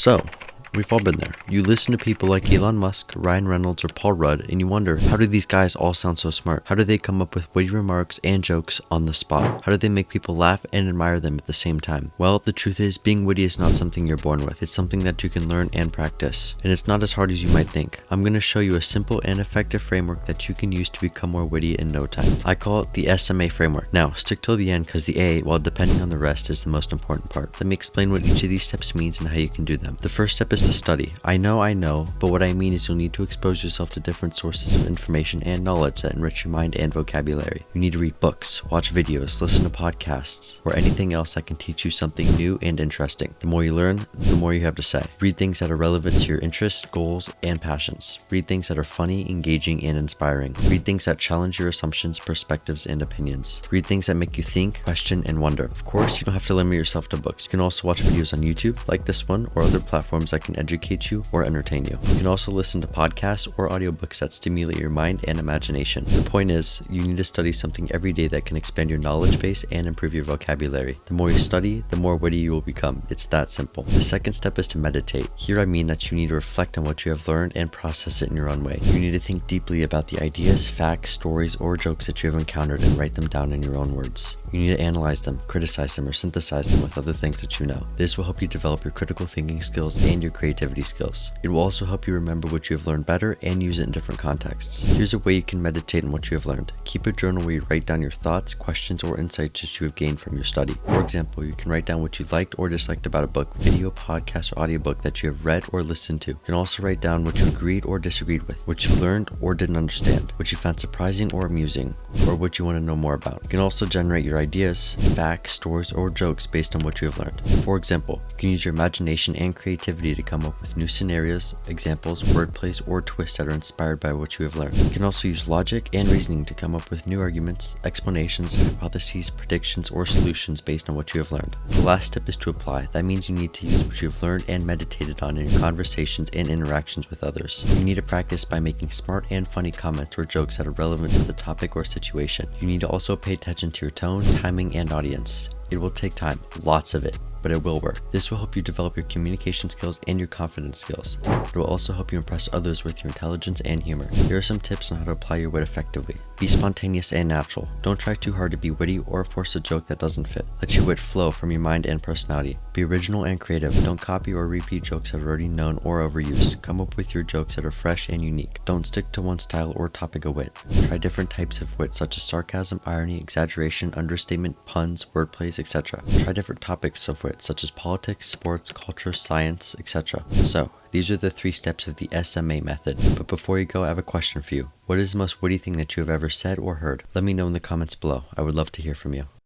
So, we've all been there. You listen to people like Elon Musk, Ryan Reynolds, or Paul Rudd, and you wonder, how do these guys all sound so smart? How do they come up with witty remarks and jokes on the spot? How do they make people laugh and admire them at the same time? Well, the truth is, being witty is not something you're born with. It's something that you can learn and practice. And it's not as hard as you might think. I'm going to show you a simple and effective framework that you can use to become more witty in no time. I call it the SMA framework. Now, stick till the end because the A, while depending on the rest, is the most important part. Let me explain what each of these steps means and how you can do them. The first step is to study. I know, but what I mean is you'll need to expose yourself to different sources of information and knowledge that enrich your mind and vocabulary. You need to read books, watch videos, listen to podcasts, or anything else that can teach you something new and interesting. The more you learn, the more you have to say. Read things that are relevant to your interests, goals, and passions. Read things that are funny, engaging, and inspiring. Read things that challenge your assumptions, perspectives, and opinions. Read things that make you think, question, and wonder. Of course, you don't have to limit yourself to books. You can also watch videos on YouTube, like this one, or other platforms that can educate you or entertain you. You can also listen to podcasts or audiobooks that stimulate your mind and imagination. The point is, you need to study something every day that can expand your knowledge base and improve your vocabulary. The more you study, the more witty you will become. It's that simple. The second step is to meditate. Here I mean that you need to reflect on what you have learned and process it in your own way. You need to think deeply about the ideas, facts, stories, or jokes that you have encountered and write them down in your own words. You need to analyze them, criticize them, or synthesize them with other things that you know. This will help you develop your critical thinking skills and your creativity skills. It will also help you remember what you have learned better and use it in different contexts. Here's a way you can meditate on what you have learned. Keep a journal where you write down your thoughts, questions, or insights that you have gained from your study. For example, you can write down what you liked or disliked about a book, video, podcast, or audiobook that you have read or listened to. You can also write down what you agreed or disagreed with, what you learned or didn't understand, what you found surprising or amusing, or what you want to know more about. You can also generate your ideas, facts, stories, or jokes based on what you have learned. For example, you can use your imagination and creativity to come up with new scenarios, examples, wordplays, or twists that are inspired by what you have learned. You can also use logic and reasoning to come up with new arguments, explanations, hypotheses, predictions, or solutions based on what you have learned. The last step is to apply. That means you need to use what you have learned and meditated on in your conversations and interactions with others. You need to practice by making smart and funny comments or jokes that are relevant to the topic or situation. You need to also pay attention to your tone, timing, and audience. It will take time, lots of it, but it will work. This will help you develop your communication skills and your confidence skills. It will also help you impress others with your intelligence and humor. Here are some tips on how to apply your wit effectively. Be spontaneous and natural. Don't try too hard to be witty or force a joke that doesn't fit. Let your wit flow from your mind and personality. Be original and creative. Don't copy or repeat jokes that are already known or overused. Come up with your jokes that are fresh and unique. Don't stick to one style or topic of wit. Try different types of wit such as sarcasm, irony, exaggeration, understatement, puns, wordplays, etc. Try different topics of wit such as politics, sports, culture, science, etc. So, these are the 3 steps of the SMA method. But before you go, I have a question for you. What is the most witty thing that you have ever said or heard? Let me know in the comments below. I would love to hear from you.